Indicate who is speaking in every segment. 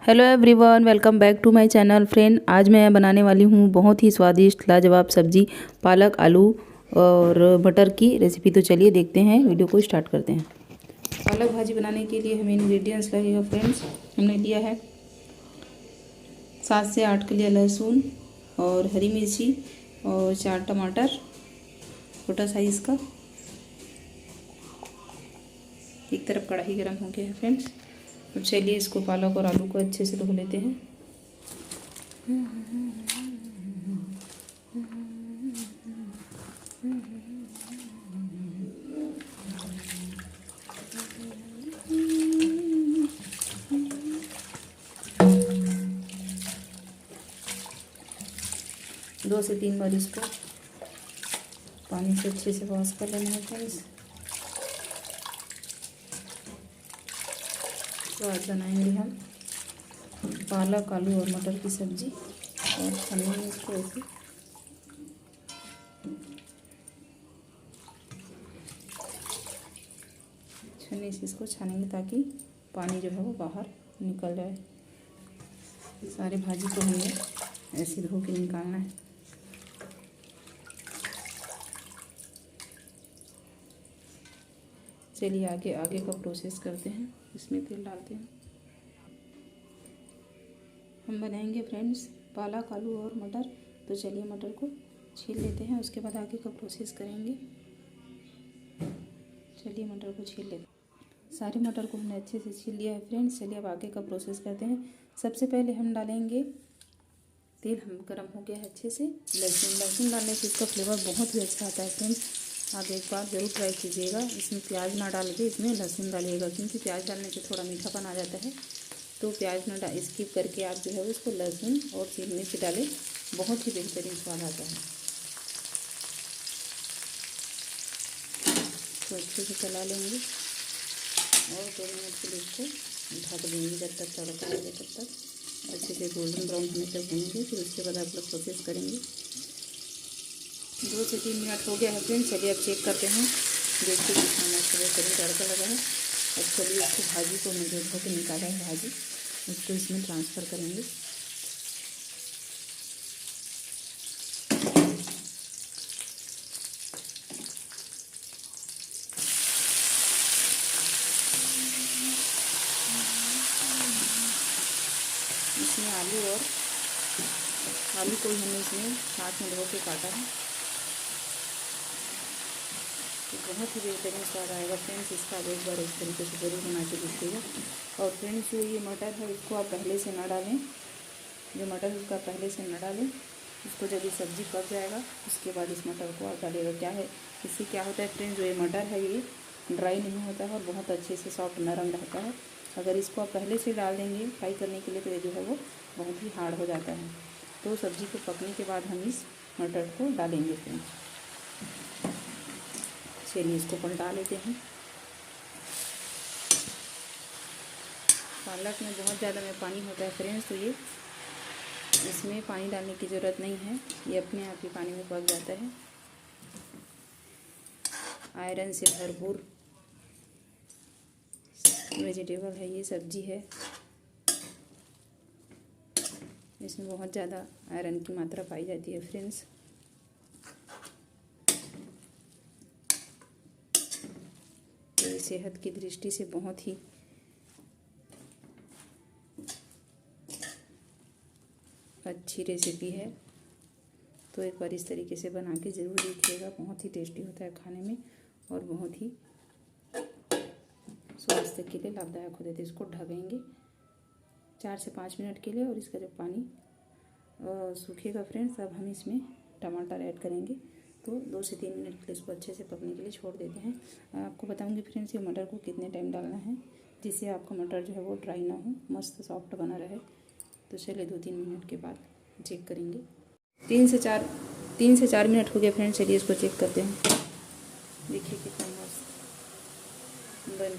Speaker 1: Hello everyone, welcome back to my channel. Friend, आज मैं बनाने वाली हूँ बहुत ही स्वादिष्ट लाजवाब सब्जी पालक आलू और मटर की रेसिपी। तो चलिए देखते हैं, वीडियो को स्टार्ट करते हैं। पालक भाजी बनाने के लिए हमें इंग्रेडिएंट्स लगेगा फ्रेंड्स। हमने लिया है 7 से 8 कलियां लहसुन और हरी मिर्ची और 4 टमाटर छोटा साइज़ का। एक तरफ कढ़ाई गर्म हो गया है फ्रेंड्स। अब चलिए इसको पालक और आलू को अच्छे से धो लेते हैं। दो से 3 बार इसको पानी से अच्छे से वॉश कर लेना है फ्रेंड्स। तो आज बनाएंगे हम पालक आलू और मटर की सब्जी और छानेंगे इसको ऐसे। छन्नी से इसको छानेंगे ताकि पानी जो है वो बाहर निकल जाए। सारे भाजी को हमें ऐसे धो के निकालना है। चलिए आगे का प्रोसेस करते हैं। इसमें तेल डालते हैं। हम बनाएंगे फ्रेंड्स पालक आलू और मटर। तो चलिए मटर को छील लेते हैं, उसके बाद आगे का प्रोसेस करेंगे। चलिए मटर को छील लेते हैं। सारे मटर को हमने अच्छे से छील लिया है फ्रेंड्स। चलिए अब आगे का प्रोसेस करते हैं। सबसे पहले हम डालेंगे तेल। हम गर्म हो गया है अच्छे से। लहसुन डालने से इसका फ्लेवर बहुत ही अच्छा आता है फ्रेंड्स। आप एक बार ज़रूर ट्राई कीजिएगा। इसमें प्याज ना डाल के इसमें लहसुन डालिएगा, क्योंकि प्याज डालने से थोड़ा मीठापन आ जाता है। तो प्याज ना स्किप करके आप जो है उसको लहसुन और शिमला मिर्च डालें, बहुत ही बेहतरीन स्वाद आता है। तो अच्छे से चला लेंगे और 2 मिनट के लिए इसको ढक देंगे जब तक तड़का लगे तब तक। अच्छे से गोल्डन ब्राउन होने तक भूनेंगे। फिर उसके बाद आप लोग प्रोसेस करेंगे। 2 से 3 मिनट हो गया है फ्रेंड्स। चलिए अब चेक करते हैं। देखिए कितना मस्त बेहतरीन तड़का लगा है। अब चलिए इसको भाजी को हमने धो के निकाला है भाजी, उसको इसमें ट्रांसफ़र करेंगे। इसमें आलू को हमने इसमें साथ में धो के काटा है। तो बहुत ही बेहतरीन स्वाद आएगा फ्रेंड्स इसका। आप एक बार इस तरीके से ज़रूर बना के देखिएगा। और फ्रेंड्स जो ये मटर है इसको आप पहले से ना डालें। जो मटर है उसका पहले से ना डालें। इसको जब ये सब्ज़ी पक जाएगा उसके बाद इस मटर को आप डालिएगा। क्या है इससे क्या होता है फ्रेंड्स, जो ये मटर है ये ड्राई नहीं होता है और बहुत अच्छे से सॉफ्ट नरम रहता है। अगर इसको आप पहले से डाल देंगे फ्राई करने के लिए तो ये जो है वो बहुत ही हार्ड हो जाता है। तो सब्ज़ी को पकने के बाद हम इस मटर को डालेंगे फ्रेंड्स। चलिए इसको पलटा लेते हैं। पालक में बहुत ज़्यादा में पानी होता है फ्रेंड्स, तो ये इसमें पानी डालने की ज़रूरत नहीं है। ये अपने आप ही पानी में पक जाता है। आयरन से भरपूर वेजिटेबल है, ये सब्जी है। इसमें बहुत ज़्यादा आयरन की मात्रा पाई जाती है फ्रेंड्स। तो ये सेहत की दृष्टि से बहुत ही अच्छी रेसिपी है। तो एक बार इस तरीके से बना के ज़रूर देखिएगा। बहुत ही टेस्टी होता है खाने में और बहुत ही स्वास्थ्य के लिए लाभदायक होते थे। इसको ढकेंगे 4 से 5 मिनट के लिए और इसका जब पानी सूखेगा फ्रेंड्स, अब हम इसमें टमाटर ऐड करेंगे। तो 2 से 3 मिनट के लिए इसको अच्छे से पकने के लिए छोड़ देते हैं। आपको बताऊंगी फ्रेंड्स ये मटर को कितने टाइम डालना है, जिससे आपका मटर जो है वो ड्राई ना हो, मस्त सॉफ्ट बना रहे। तो चलिए 2-3 मिनट के बाद चेक करेंगे। 3 से 4 मिनट हो गए फ्रेंड्स। चलिए इसको चेक करते हैं। देखिए कितना मस्त बन।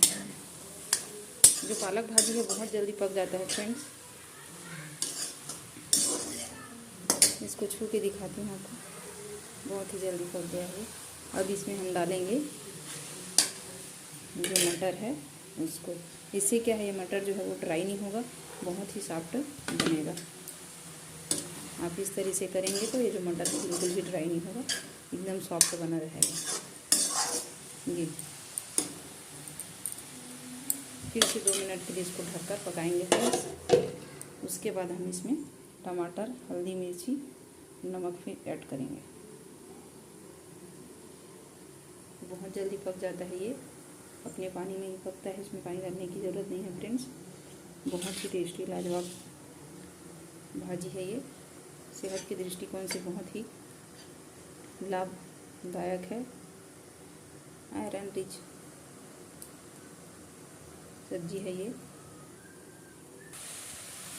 Speaker 1: जो पालक भाजी है बहुत जल्दी पक जाता है फ्रेंड्स। इसको छू के दिखाती हूँ आपको, बहुत ही जल्दी पक गया है। अब इसमें हम डालेंगे जो मटर है उसको। इससे क्या है, ये मटर जो है वो ड्राई नहीं होगा बहुत ही सॉफ्ट बनेगा। आप इस तरह से करेंगे तो ये जो मटर है बिल्कुल भी ड्राई नहीं होगा, एकदम सॉफ्ट बना रहेगा। ये फिर से 2 मिनट के लिए इसको ढककर पकाएंगे फ्रेंड्स। उसके बाद हम इसमें टमाटर, हल्दी, मिर्ची, नमक फिर ऐड करेंगे। बहुत जल्दी पक जाता है ये, अपने पानी में ही पकता है, इसमें पानी डालने की ज़रूरत नहीं है फ्रेंड्स। बहुत ही टेस्टी लाजवाब भाजी है ये, सेहत के दृष्टिकोण से बहुत ही लाभदायक है। आयरन रिच सब्जी है ये।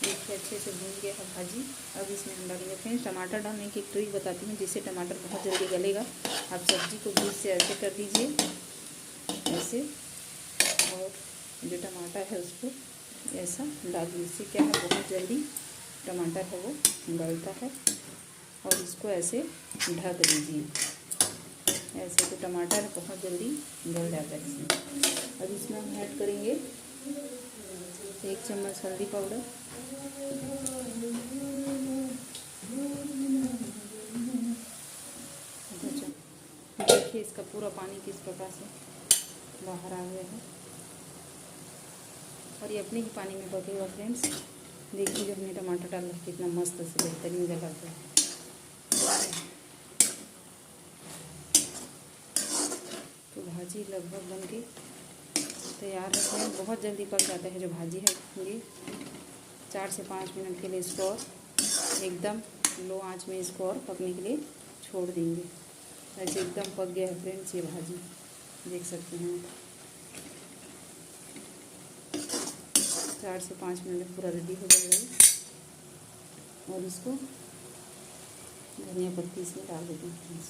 Speaker 1: देखिए अच्छे से भून गया है भाजी। अब इसमें हम डालेंगे फ्रेंड्स टमाटर। डालने की एक ट्रिक बताती हूँ जिससे टमाटर बहुत जल्दी गलेगा। आप सब्जी को बीच से ऐसे कर दीजिए, ऐसे, और जो टमाटर है उसको ऐसा डाल दीजिए। इससे क्या है, बहुत जल्दी टमाटर है वो गलता है। और इसको ऐसे ढक दीजिए, ऐसे तो टमाटर बहुत जल्दी गल जाता है इसमें। अब इसमें हम ऐड करेंगे 1 चम्मच हल्दी पाउडर, देखिए इसका पूरा पानी किस प्रकार से बाहर आ गया है और ये अपने ही पानी में पकेगा फ्रेंड्स। देखिए जो हमने टमाटर डाला कितना मस्त से बेहतरीन गला है। तो भाजी लगभग बनके तैयार है फ्रेंड्स। बहुत जल्दी पक जाता है जो भाजी है ये। 4 से 5 मिनट के लिए इसको और एकदम लो आंच में इसको और पकने के लिए छोड़ देंगे। ऐसे एकदम पक गया है फ्रेंड्स ये भाजी, देख सकते हैं। 4 से 5 मिनट में पूरा रेडी हो जाएगा। और इसको धनिया पत्ती इसमें डाल देते हैं फ्रेंड्स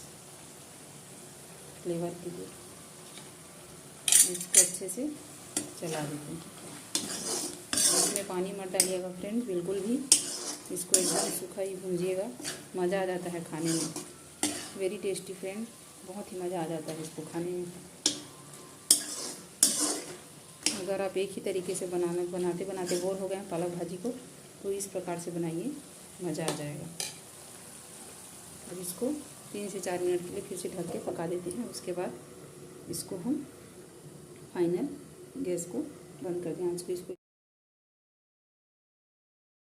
Speaker 1: फ्लेवर के लिए। इसको अच्छे से चला देते हैं। इसमें पानी मत डालिएगा फ्रेंड्स बिल्कुल भी, इसको एकदम सूखा ही भूंजिएगा। मज़ा आ जाता है खाने में, वेरी टेस्टी फ्रेंड, बहुत ही मज़ा आ जाता है इसको खाने में। अगर आप एक ही तरीके से बनाते बनाते बोर हो गए हैं पालक भाजी को, तो इस प्रकार से बनाइए, मज़ा आ जाएगा। अब इसको 3 से 4 मिनट के लिए फिर से ढक के पका देते हैं। उसके बाद इसको हम फाइनल गैस को बंद कर दें, आँच को इसको